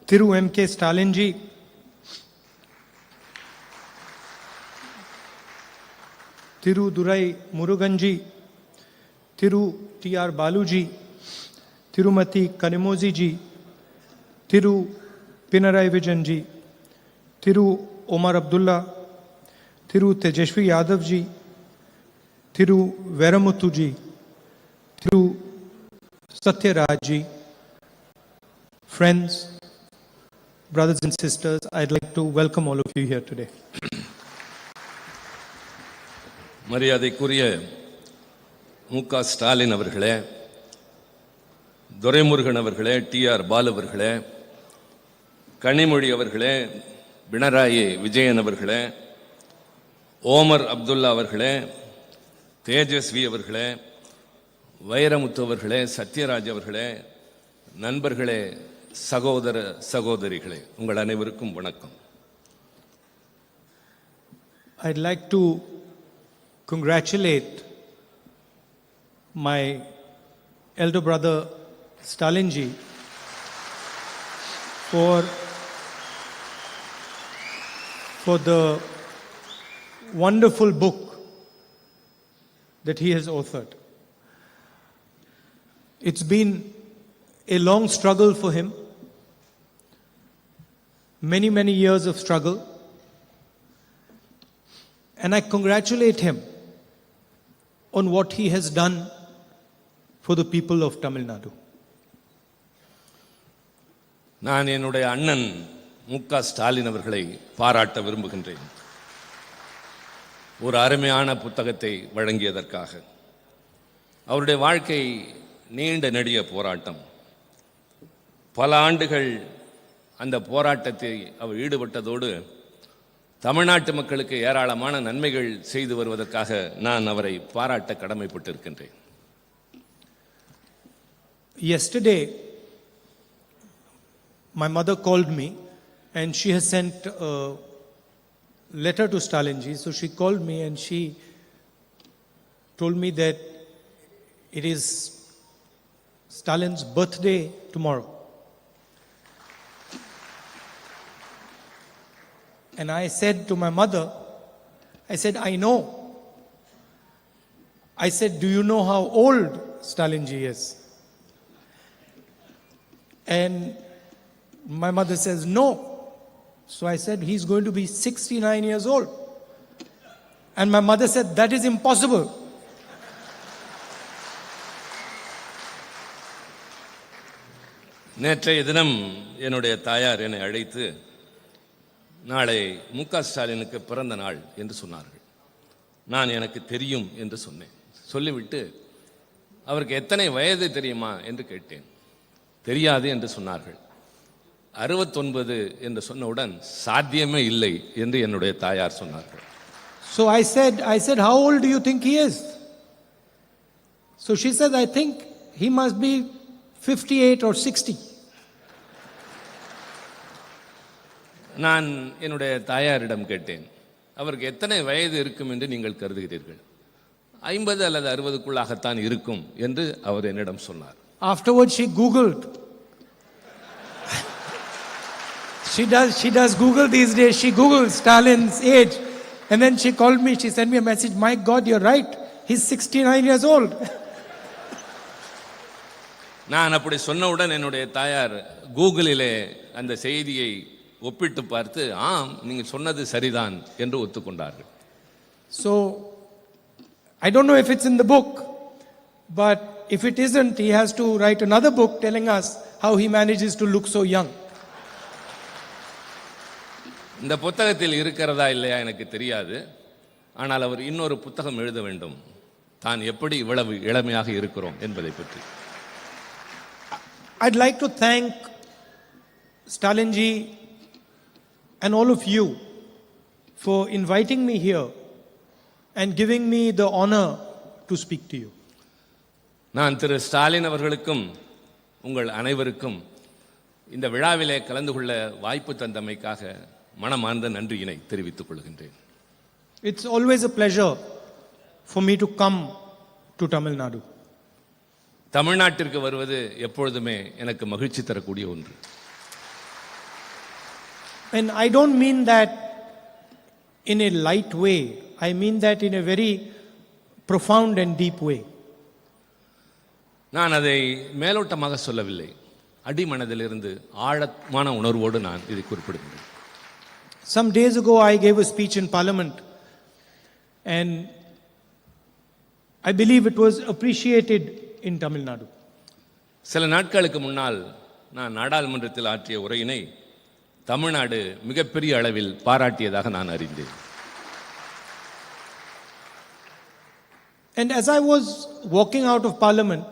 Thiru M.K. Stalin ji, Thiru Durai Murugan ji, Thiru T.R. Balu ji, Tirumati Kanimozi ji, Thiru Pinarayi Vijayan ji, Thiru Omar Abdullah, Thiru Tejashwi Yadav ji, Thiru Veramuthu ji, Thiru Satyaraj ji. Friends, brothers and sisters, I'd like to welcome all of you here today. மரியாதைக்குரிய முக ஸ்டாலின் அவர்களே, துரைமுருகன் அவர்களே, TR Balu அவர்களே, கனிமொழி அவர்களே, pinarayi Vijayan அவர்களே, ஓமர் அப்துல்லா அவர்களே, தேஜஸ்வி அவர்களே, வைரமுத்து அவர்களே, சத்யராஜ் அவர்களே, நண்பர்களே, சகோதர சகோதரிகளே, உங்கள் அனைவருக்கும் வணக்கம். I'd like to congratulate my elder brother Stalin ji for the wonderful book that he has authored. It's been a long struggle for him, many years of struggle, and I congratulate him on what he has done for the people of Tamil Nadu. நான் என்னுடைய அண்ணன் முக ஸ்டாலின் அவர்களை பாராட்ட விரும்புகின்றேன். ஒரு அருமையான புத்தகத்தை வழங்கியதற்காக. அவருடைய வாழ்க்கை நீண்ட நெடிய போராட்டம். பல ஆண்டுகள் அந்த போராட்டத்தை அவர் ஈடுபட்டதோடு தமிழ்நாட்டு மக்களுக்கு ஏராளமான நன்மைகள் செய்து வருவதற்காக நான் அவரை பாராட்ட கடமைப்பட்டிருக்கின்றேன். Yesterday, my mother called me and she has sent a letter to Stalin ji. So she called me and she told me that it is Stalin's birthday tomorrow. And I said to my mother, I said, I know. I said, do you know how old Stalin ji is? And my mother says, no. So I said, he's going to be 69 years old. And my mother said, that is impossible. நேற்றைய தினம் என்னுடைய தாயார் என்னை அழைத்து நாளை முக ஸ்டாலினுக்கு பிறந்த நாள் என்று சொன்னார்கள். நான் எனக்கு தெரியும் என்று சொன்னேன். சொல்லிவிட்டு அவருக்கு எத்தனை வயது தெரியுமா என்று கேட்டேன். தெரியாது என்று சொன்னார்கள். 69 என்று சொன்னவுடன் சாத்தியமே இல்லை என்று என்னுடைய தாயார் சொன்னார்கள். So I said, how old do you think he is? So she said, I think he must be 58 or 60. நான் என்னுடைய தாயாரிடம் கேட்டேன், அவருக்கு எத்தனை வயது இருக்கும் என்று நீங்கள் கருதுகிறீர்கள்? 50 அல்லது 60க்குள்ளாகத்தான் இருக்கும் என்று அவர் என்னிடம் சொன்னார். Afterwards she Googled. She does Google these days. She Googled Stalin's age. And then she called me, she sent me a message, my God, you're right. He's 69 years old. நான் அப்படி சொன்னவுடன் என்னுடைய தாயார் கூகுளிலே அந்த செய்தியை ஒப்பிட்டு பார்த்து ஆம் நீங்க சொன்னது சரிதான் என்று ஒத்துக்கொண்டார்கள். So I don't know if it's in the book, but if it isn't, he has to write another book telling us how he manages to look so young. இந்த புத்தகத்தில் இருக்கிறதா இல்லையா எனக்கு தெரியாது. ஆனால் அவர் இன்னொரு புத்தகம் எழுத வேண்டும், தான் எப்படி இவ்வளவு இளமையாக இருக்கிறோம் என்பதை பற்றி. I'd like to thank Stalin ji and all of you for inviting me here and giving me the honor to speak to you. நான் திரு ஸ்டாலின் அவர்களுக்கும் உங்கள் அனைவருக்கும் இந்த விழாவிலே கலந்து கொள்ள வாய்ப்பு தந்தமைக்காக மனமார்ந்த நன்றியினை தெரிவித்துக் கொள்கின்றேன். It's always a pleasure for me to come to Tamil Nadu. தமிழ்நாட்டிற்கு வருவது எப்பொழுதுமே எனக்கு மகிழ்ச்சி தரக்கூடிய ஒன்று. And I don't mean that in a light way. I mean that in a very profound and deep way. நான் அதை மேலோட்டமாக சொல்லவில்லை. அடிமனதிலிருந்து ஆழமான உணர்வோடு நான் இதை குறிப்பிடுகிறேன். Some days ago I gave a speech in Parliament, and I believe it was appreciated in Tamil Nadu. சில நாட்களுக்கு முன்னால் நான் நாடாளுமன்றத்தில் ஆற்றிய உரையினை தமிழ்நாடு மிகப்பெரிய அளவில் பாராட்டியதாக நான் அறிந்தேன். And as I was walking out of Parliament,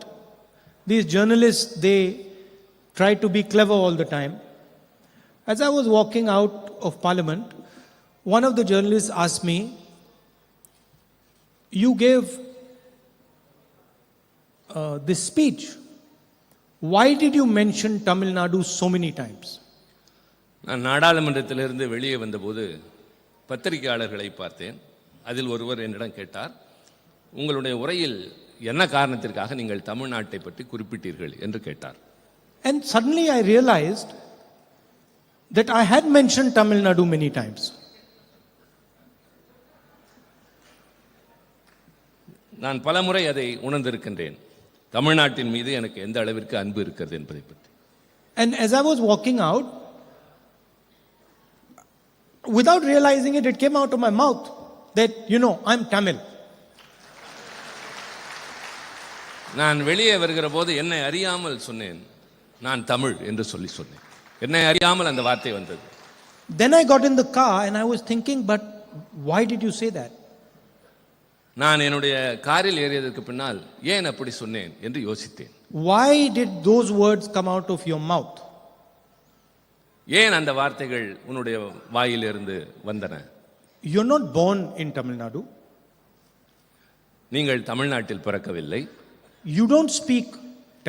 these journalists, they try to be clever all the time. As I was walking out of Parliament, one of the journalists asked me, "You gave this speech. Why did you mention Tamil Nadu so many times?" நான் நாடாளுமன்றத்திலிருந்து வெளியே வந்தபோது பத்திரிகையாளர்களை பார்த்தேன். அதில் ஒருவர் என்னிடம் கேட்டார், உங்களுடைய உரையில் என்ன காரணத்திற்காக நீங்கள் தமிழ்நாட்டை பற்றி குறிப்பிட்டீர்கள் என்று கேட்டார். And suddenly I realized that I had mentioned Tamil Nadu many times. நான் பலமுறை அதை உணர்ந்திருக்கின்றேன், தமிழ்நாட்டின் மீது எனக்கு எந்த அளவிற்கு அன்பு இருக்கிறது என்பதை பற்றி. And as I was walking out, without realizing it, it came out of my mouth that, I'm Tamil. நான் வெளியே வருகிற போது என்னை அறியாமல் சொன்னேன், நான் தமிழ் என்று சொன்னேன். என்னை அறியாமல் அந்த வார்த்தை வந்தது. Then I got in the car and I was thinking, but why did you say that? நான் என்னுடைய காரில் ஏறியதற்கு பின்னால் ஏன் அப்படி சொன்னேன் என்று யோசித்தேன். Why did those words come out of your mouth? ஏன் அந்த வார்த்தைகள் உன்னுடைய வாயிலிருந்து வந்தன? You're not born in Tamil Nadu. நீங்கள் தமிழ்நாட்டில் பிறக்கவில்லை. You don't speak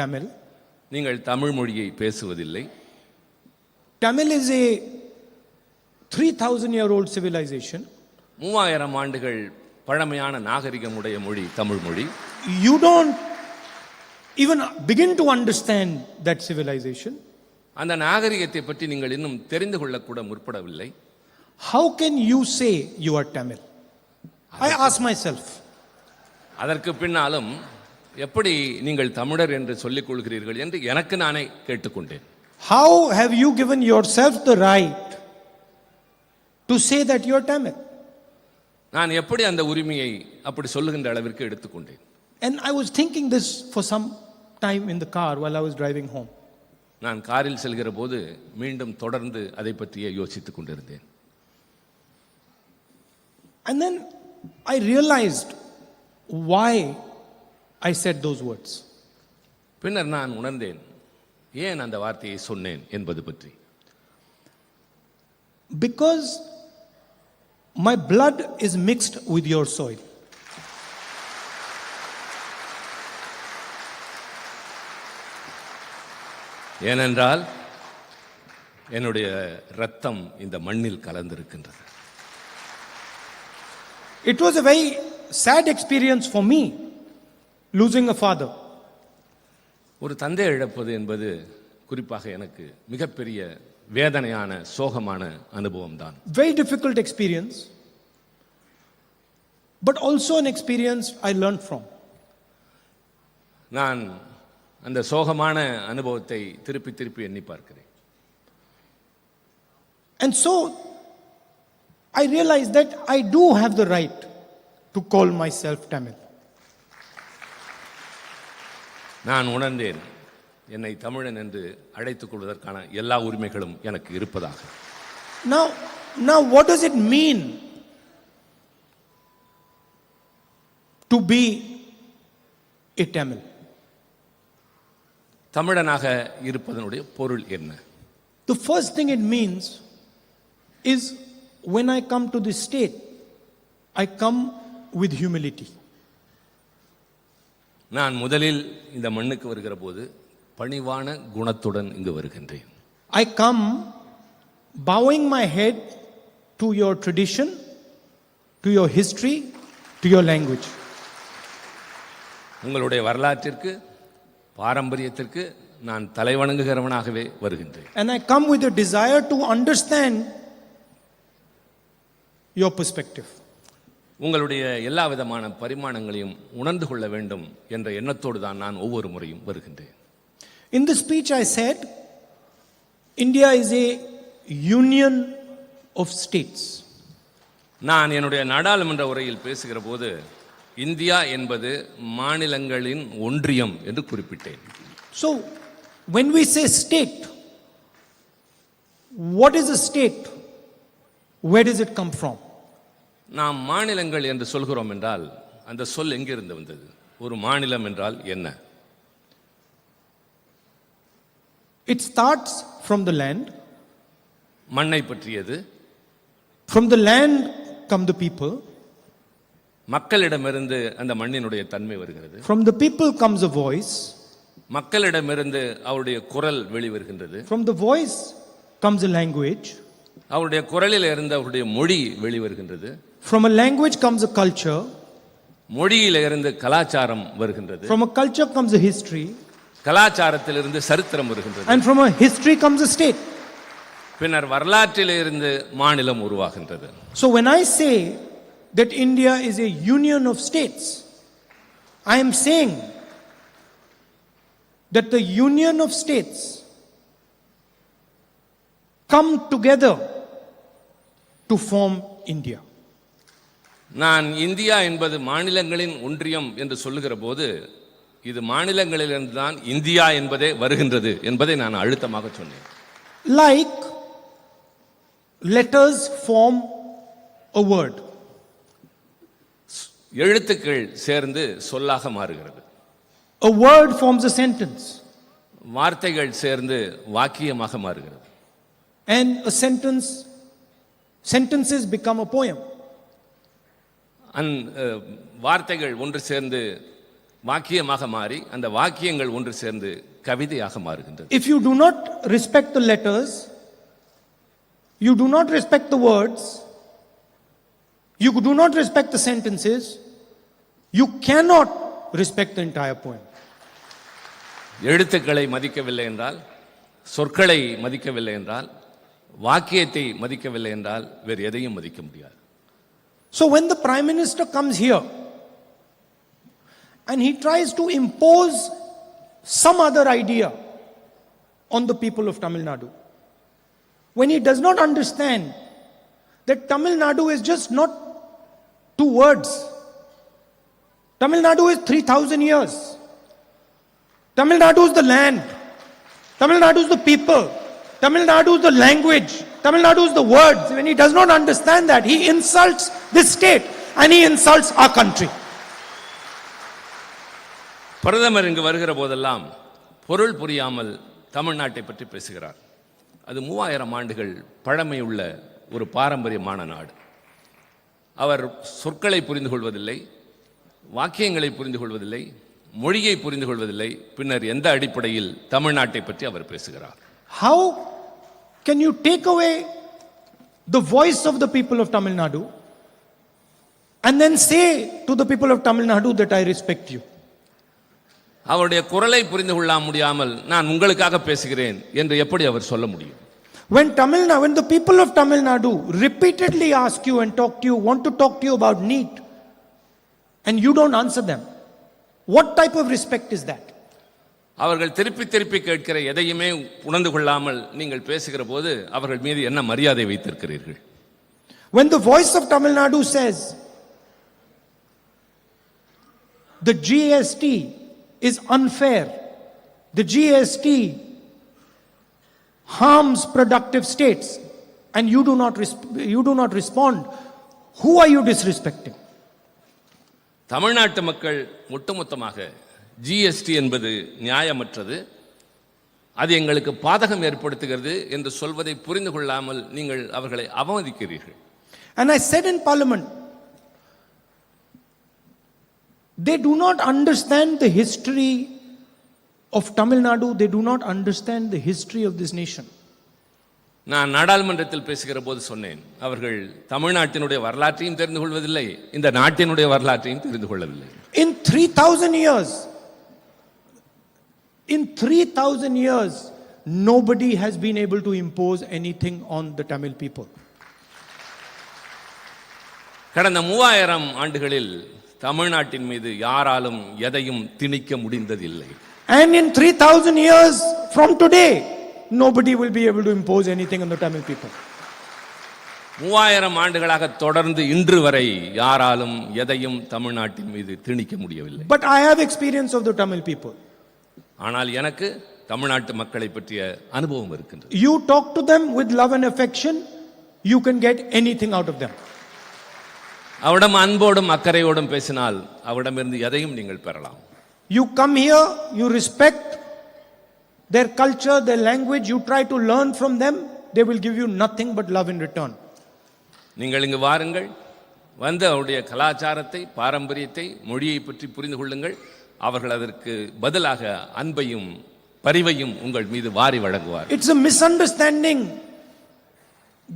Tamil. நீங்கள் தமிழ் மொழியை பேசுவதில்லை. Tamil is a 3,000-year-old civilization. 3000 ஆண்டுகள் பழமையான நாகரிகமுடைய மொழி தமிழ் மொழி. You don't even begin to understand that civilization. அந்த நாகரிகத்தை பற்றி நீங்கள் இன்னும் தெரிந்து கொள்ளக்கூட முற்படவில்லை. How can you say you are Tamil? I ask myself. அதற்கு பின்னாலும் எப்படி நீங்கள் தமிழர் என்று சொல்லிக் கொள்கிறீர்கள் என்று எனக்கு நானே கேட்டுக்கொண்டேன். How have you given yourself the right to say that you are Tamil? நான் எப்படி அந்த உரிமையை அப்படி சொல்லுகின்ற அளவிற்கு எடுத்துக்கொண்டேன். And I was thinking this for some time in the car while I was driving home. நான் காரில் செல்கிற போது மீண்டும் தொடர்ந்து அதை பற்றியே யோசித்துக் கொண்டிருந்தேன். And then I realized why I said those words. பின்னர் நான் உணர்ந்தேன் ஏன் அந்த வார்த்தையை சொன்னேன் என்பது பற்றி. Because my blood is mixed with your soil. ஏனென்றால் என்னுடைய இரத்தம் இந்த மண்ணில் கலந்திருக்கின்றது. It was a very sad experience for me losing a father. ஒரு தந்தை இழப்பது என்பது குறிப்பாக எனக்கு மிகப்பெரிய வேதனையான சோகமான அனுபவம் தான். Very difficult experience, but also an experience I learned from. நான் அந்த சோகமான அனுபவத்தை திருப்பி திருப்பி எண்ணி பார்க்கிறேன். And so I realized that I do have the right to call myself Tamil. நான் உணர்ந்தேன் என்னை தமிழன் என்று அழைத்துக் கொள்வதற்கான எல்லா உரிமைகளும் எனக்கு இருப்பதாக. Now what does it mean to be a Tamil? தமிழனாக இருப்பதனுடைய பொருள் என்ன? The first thing it means is when I come to this state, I come with humility. நான் முதலில் இந்த மண்ணுக்கு வருகிற போது பணிவான குணத்துடன் இங்கு வருகின்றேன். I come bowing my head to your tradition, to your history, to your language. உங்களுடைய வரலாற்றிற்கு பாரம்பரியத்திற்கு நான் தலைவணங்குகிறவனாகவே வருகின்றேன். And I come with a desire to understand your perspective. உங்களுடைய எல்லா விதமான பரிமாணங்களையும் உணர்ந்து கொள்ள வேண்டும் என்ற எண்ணத்தோடு தான் நான் ஒவ்வொரு முறையும் வருகின்றேன். In this speech I said, India is a union of states. நான் என்னுடைய நாடாளுமன்ற உரையில் பேசுகிற போது இந்தியா என்பது மாநிலங்களின் ஒன்றியம் என்று குறிப்பிட்டேன். So when we say state, what is a state? Where does it come from? நாம் மாநிலங்கள் என்று சொல்கிறோம் என்றால் அந்த சொல் எங்கிருந்து வந்தது? ஒரு மாநிலம் என்றால் என்ன? It starts from the land. மண்ணை பற்றியது. From the land come the people. மக்களிடமிருந்து அந்த மண்ணினுடைய தன்மை வருகிறது. From the people comes a voice. மக்களிடமிருந்து அவருடைய குரல் வெளிவருகின்றது. From the voice comes a language. அவருடைய குரலில் இருந்து அவருடைய மொழி வெளிவருகின்றது. From a language comes a culture. மொழியில இருந்து கலாச்சாரம் வருகின்றது. From a culture comes a history. கலாச்சாரத்திலிருந்து சரித்திரம் வருகின்றது. And from a history comes a state. பின்னர் வரலாற்றிலிருந்து மாநிலம் உருவாகின்றது. So when I say that India is a union of states, I am saying that the union of states come together to form India. நான் India என்பது மாநிலங்களின் ஒன்றியம் என்று சொல்லுகிற போது இது மாநிலங்களிலிருந்து தான் இந்தியா என்பதே வருகின்றது என்பதை நான் அழுத்தமாக சொன்னேன். Like letters form a word. எழுத்துக்கள் சேர்ந்து சொல்லாக மாறுகிறது. A word forms a sentence. வார்த்தைகள் சேர்ந்து வாக்கியமாக மாறுகிறது. And a sentences become a poem. வார்த்தைகள் ஒன்று சேர்ந்து வாக்கியமாக மாறி அந்த வாக்கியங்கள் ஒன்று சேர்ந்து கவிதையாக மாறுகின்றது. If you do not respect the letters, you do not respect the words, you do not respect the sentences, you cannot respect the entire poem. எழுத்துக்களை மதிக்கவில்லை என்றால், சொற்களை மதிக்கவில்லை என்றால், வாக்கியத்தை மதிக்கவில்லை என்றால் வேறு எதையும் மதிக்க முடியாது. So when the Prime Minister comes here and he tries to impose some other idea on the people of Tamil Nadu, when he does not understand that Tamil Nadu is just not two words. Tamil Nadu is 3,000 years. Tamil Nadu is the land. Tamil Nadu is the people. Tamil Nadu is the language. Tamil Nadu is the words. When he does not understand that, he insults this state and he insults our country. பிரதமர் இங்கு வருகிற போதெல்லாம் பொருள் புரியாமல் தமிழ்நாட்டை பற்றி பேசுகிறார். அது 3000 ஆண்டுகள் பழமையுள்ள ஒரு பாரம்பரியமான நாடு. அவர் சொற்களை புரிந்து கொள்வதில்லை, வாக்கியங்களை புரிந்து கொள்வதில்லை, மொழியை புரிந்து கொள்வதில்லை. பின்னர் எந்த அடிப்படையில் தமிழ்நாட்டை பற்றி அவர் பேசுகிறார்? How can you take away the voice of the people of Tamil Nadu and then say to the people of Tamil Nadu that I respect you? அவருடைய குரலை புரிந்து கொள்ள முடியாமல் நான் உங்களுக்காக பேசுகிறேன் என்று எப்படி அவர் சொல்ல முடியும்? When the people of Tamil Nadu repeatedly ask you and talk to you, want to talk to you about NEET, and you don't answer them, what type of respect is that? அவர்கள் திருப்பி திருப்பி கேட்கிற எதையுமே உணர்ந்து கொள்ளாமல் நீங்கள் பேசுகிற போது அவர்கள் மீது என்ன மரியாதை வைத்திருக்கிறீர்கள்? When the voice of Tamil Nadu says the GST is unfair, the GST harms productive states, and you do not respond, who are you disrespecting? தமிழ்நாட்டு மக்கள் ஒட்டுமொத்தமாக ஜிஎஸ்டி என்பது நியாயமற்றது, அது எங்களுக்கு பாதகம் ஏற்படுத்துகிறது என்று சொல்வதை புரிந்து கொள்ளாமல் நீங்கள் அவர்களை அவமதிக்கிறீர்கள். And I said in Parliament, they do not understand the history of Tamil Nadu, they do not understand the history of this nation. நான் நாடாளுமன்றத்தில் பேசுகிற போது சொன்னேன், அவர்கள் தமிழ்நாட்டினுடைய வரலாற்றையும் தெரிந்து கொள்வதில்லை, இந்த நாட்டினுடைய வரலாற்றையும் தெரிந்து கொள்ளவில்லை. In 3,000 years, nobody has been able to impose anything on the Tamil people. கடந்த 3000 ஆண்டுகளில் தமிழ்நாட்டின் மீது யாராலும் எதையும் திணிக்க முடிந்ததில்லை. And in 3000 years from today, nobody will be able to impose anything on the Tamil people. 3000 ஆண்டுகளாக தொடர்ந்து இன்று வரை யாராலும் எதையும் தமிழ்நாட்டின் மீது திணிக்க முடியவில்லை. But I have experience of the Tamil people. ஆனால் எனக்கு தமிழ்நாட்டு மக்களை பற்றிய அனுபவம் இருக்கின்றது. You talk to them with love and affection, you can get anything out of them. அவரிடம் அன்போடும் அக்கறையோடும் பேசினால் அவரிடமிருந்து எதையும் நீங்கள் பெறலாம். You come here, you respect their culture, their language, you try to learn from them, they will give you nothing but love in return. நீங்கள் இங்கு வாருங்கள், வந்து அவருடைய கலாச்சாரத்தை, பாரம்பரியத்தை, மொழியை பற்றி புரிந்து கொள்ளுங்கள். அவர்கள் அதற்கு பதிலாக அன்பையும் பரிவையும் உங்கள் மீது வாரி வழங்குவார். It's a misunderstanding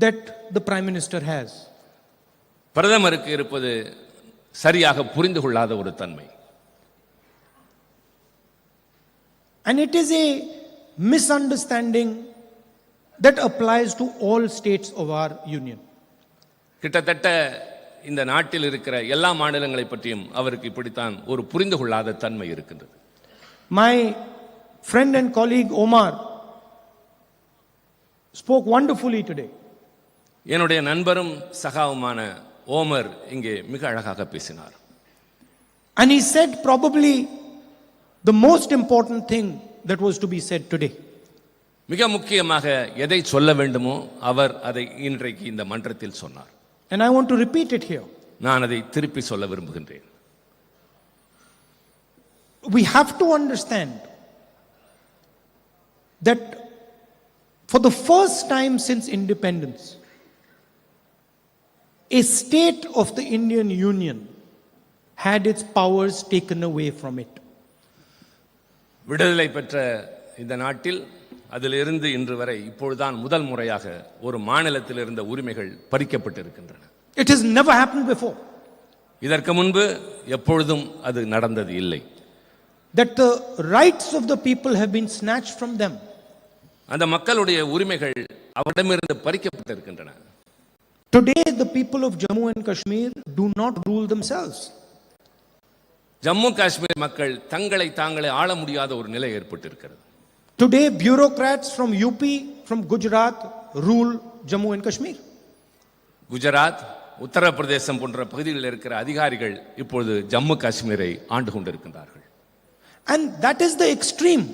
that the Prime Minister has. பிரதமருக்கு இருப்பது சரியாக புரிந்து கொள்ளாத ஒரு தன்மை. And it is a misunderstanding that applies to all states of our union. கிட்டத்தட்ட இந்த நாட்டில் இருக்கிற எல்லா மாநிலங்களை பற்றியும் அவருக்கு இப்படித்தான் ஒரு புரிந்து கொள்ளாத தன்மை இருக்கின்றது. My friend and colleague Omar spoke wonderfully today. என்னுடைய நண்பரும் சகாவுமான ஓமர் இங்கே மிக அழகாக பேசினார். And he said probably the most important thing that was to be said today. மிக முக்கியமாக எதை சொல்ல வேண்டுமோ அவர் அதை இன்றைக்கு இந்த மன்றத்தில் சொன்னார். And I want to repeat it here. நான் அதை திருப்பி சொல்ல விரும்புகின்றேன். We have to understand that for the first time since independence, a state of the Indian Union had its powers taken away from it. விடுதலை பெற்ற இந்த நாட்டில் அதிலிருந்து இன்று வரை இப்பொழுதுதான் முதல் முறையாக ஒரு மாநிலத்தில் இருந்த உரிமைகள் பறிக்கப்பட்டிருக்கின்றன. It has never happened before. இதற்கு முன்பு எப்பொழுதும் அது நடந்தது இல்லை. That the rights of the people have been snatched from them. அந்த மக்களுடைய உரிமைகள் அவரிடமிருந்து பறிக்கப்பட்டிருக்கின்றன. Today the people of Jammu and Kashmir do not rule themselves. Jammu Kashmir மக்கள் தங்களை தாங்களே ஆள முடியாத ஒரு நிலை ஏற்பட்டிருக்கிறது. Today bureaucrats from UP, from Gujarat rule Jammu and Kashmir. Gujarat, Uttar Pradesh போன்ற பகுதிகளில் இருக்கிற அதிகாரிகள் இப்பொழுது ஜம்மு காஷ்மீரை ஆண்டு கொண்டிருக்கின்றார்கள். And that is the extreme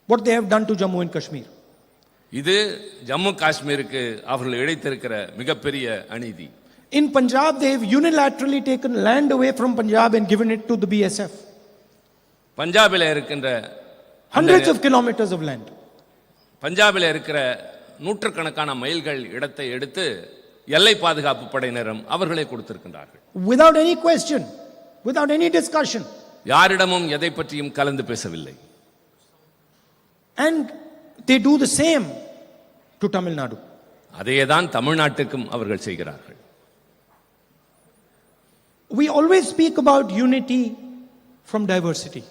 what they have done to Jammu and Kashmir. இது ஜம்மு காஷ்மீருக்கு அவர்கள் இழைத்திருக்கிற மிகப்பெரிய அநீதி. In Punjab they have unilaterally taken land away from Punjab and given it to the BSF. பஞ்சாபில் இருக்கின்ற Hundreds of kilometers of land. பஞ்சாபில் இருக்கிற நூற்றுக்கணக்கான மைல்கள் இடத்தை எடுத்து எல்லை பாதுகாப்பு படையினரும் அவர்களே கொடுத்திருக்கின்றார்கள். Without any question, without any discussion. யாரிடமும் எதை பற்றியும் கலந்து பேசவில்லை. And they do the same to Tamil Nadu. அதேதான் தமிழ்நாட்டுக்கும் அவர்கள் செய்கிறார்கள். We always speak about unity from diversity.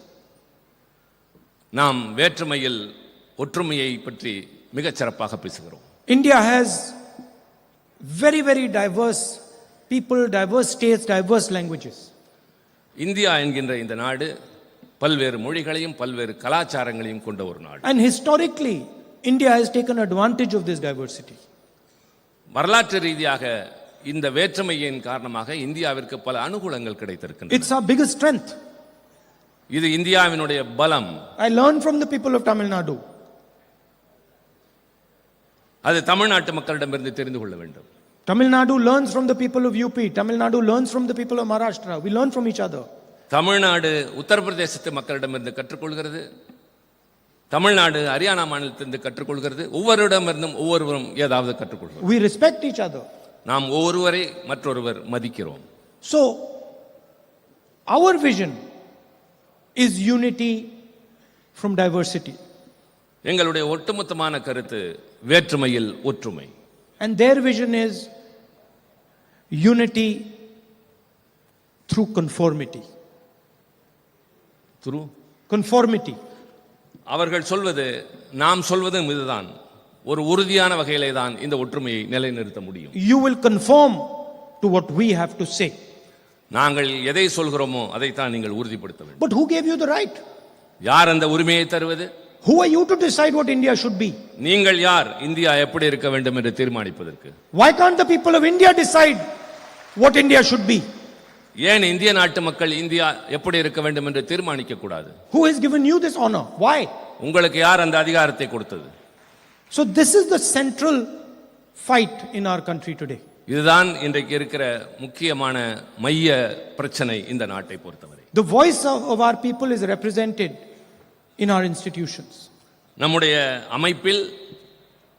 நாம் வேற்றுமையில் ஒற்றுமையை பற்றி மிகச் சிறப்பாக பேசுகிறோம். India has very, very diverse people, diverse states, diverse languages. India என்கின்ற இந்த நாடு பல்வேறு மொழிகளையும் பல்வேறு கலாச்சாரங்களையும் கொண்ட ஒரு நாடு. And historically, India has taken advantage of this diversity. வரலாற்று ரீதியாக இந்த வேற்றுமையின் காரணமாக இந்தியாவிற்கு பல அனுகூலங்கள் கிடைத்திருக்கின்றன. It's our biggest strength. இது இந்தியாவினுடைய பலம். I learned from the people of Tamil Nadu. அது தமிழ்நாட்டு மக்களிடமிருந்து தெரிந்து கொள்ள வேண்டும். Tamil Nadu learns from the people of UP. Tamil Nadu learns from the people of Maharashtra. We learn from each other. Tamil Nadu உத்தரப்பிரதேசத்து மக்களிடமிருந்து கற்றுக்கொள்கிறது. தமிழ்நாடு ஹரியானா மாநிலத்திலிருந்து கற்றுக்கொள்கிறது. ஒவ்வொருவரிடமிருந்தும் ஒவ்வொருவரும் ஏதாவது கற்றுக்கொள்கிறோம். We respect each other. நாம் ஒவ்வொருவரை மற்றொருவர் மதிக்கிறோம். So our vision is unity from diversity. எங்களுடைய ஒட்டுமொத்தமான கருத்து வேற்றுமையில் ஒற்றுமை. And their vision is unity through conformity. Through conformity. அவர்கள் சொல்வது நாம் சொல்வதும் இதுதான். ஒரு உறுதியான வகையிலே தான் இந்த ஒற்றுமையை நிலைநிறுத்த முடியும். You will conform to what we have to say. நாங்கள் எதை சொல்கிறோமோ அதைத்தான் நீங்கள் உறுதிப்படுத்த வேண்டும். But who gave you the right? யார் அந்த உரிமையை தருவது? Who are you to decide what India should be? நீங்கள் யார் இந்தியா எப்படி இருக்க வேண்டும் என்று தீர்மானிப்பதற்கு? Why can't the people of India decide what India should be? ஏன் இந்திய நாட்டு மக்கள் இந்தியா எப்படி இருக்க வேண்டும் என்று தீர்மானிக்க கூடாது? Who has given you this honor? Why? உங்களுக்கு யார் அந்த அதிகாரத்தை கொடுத்தது? So this is the central fight in our country today. இதுதான் இன்றைக்கு இருக்கிற முக்கியமான மைய பிரச்சனை இந்த நாட்டை பொறுத்தவரை. The voice of our people is represented in our institutions. நம்முடைய அமைப்பில்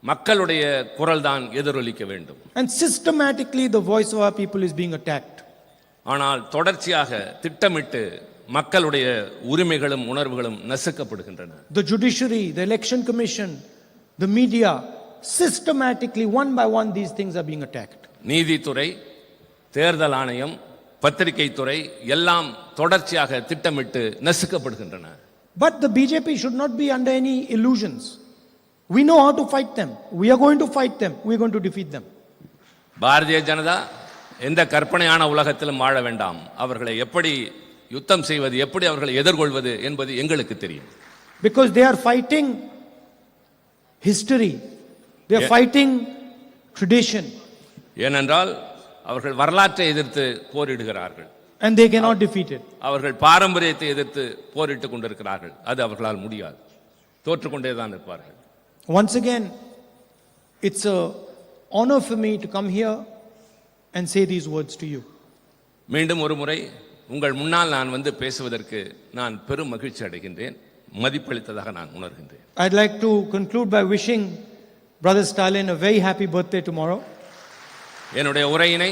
மக்களுடைய குரல் தான் எதிரொலிக்க வேண்டும். And systematically the voice of our people is being attacked. ஆனால் தொடர்ச்சியாக திட்டமிட்டு மக்களுடைய உரிமைகளும் உணர்வுகளும் நசுக்கப்படுகின்றன. The judiciary, the election commission, the media, systematically one by one these things are being attacked. நீதித்துறை, தேர்தல் ஆணையம், பத்திரிகை துறை எல்லாம் தொடர்ச்சியாக திட்டமிட்டு நசுக்கப்படுகின்றன. But the BJP should not be under any illusions. We know how to fight them. We are going to fight them. We are going to defeat them. Bharatiya Janata எந்த கற்பனையான உலகத்திலும் வாழ வேண்டாம். அவர்களை எப்படி யுத்தம் செய்வது, எப்படி அவர்களை எதிர்கொள்வது என்பது எங்களுக்கு தெரியும். Because they are fighting history. They are fighting tradition. ஏனென்றால் அவர்கள் வரலாற்றை எதிர்த்து போரிடுகிறார்கள். And they cannot defeat it. அவர்கள் பாரம்பரியத்தை எதிர்த்து போரிட்டுக் கொண்டிருக்கிறார்கள். அது அவர்களால் முடியாது. தோற்றுக்கொண்டே தான் இருப்பார்கள். Once again, it's a honor for me to come here and say these words to you. மீண்டும் ஒரு முறை உங்கள் முன்னால் நான் வந்து பேசுவதற்கு நான் பெரும் மகிழ்ச்சி அடைகின்றேன். மதிப்பளித்ததாக நான் உணர்கின்றேன். I'd like to conclude by wishing Brother Stalin a very happy birthday tomorrow. என்னுடைய உரையினை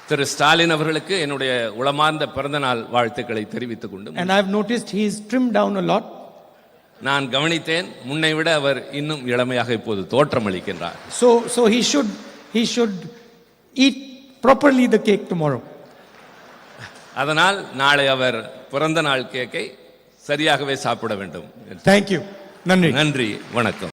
திரு ஸ்டாலின் அவர்களுக்கு என்னுடைய உளமார்ந்த பிறந்தநாள் வாழ்த்துக்களை தெரிவித்துக் கொண்டு, And I've noticed he's trimmed down a lot. நான் கவனித்தேன், முன்னை விட அவர் இன்னும் இளமையாக இப்போது தோற்றமளிக்கின்றார். So he should eat properly the cake tomorrow. அதனால் நாளை அவர் பிறந்த நாள் கேக்கை சரியாகவே சாப்பிட வேண்டும். Thank you. நன்றி. நன்றி, வணக்கம்.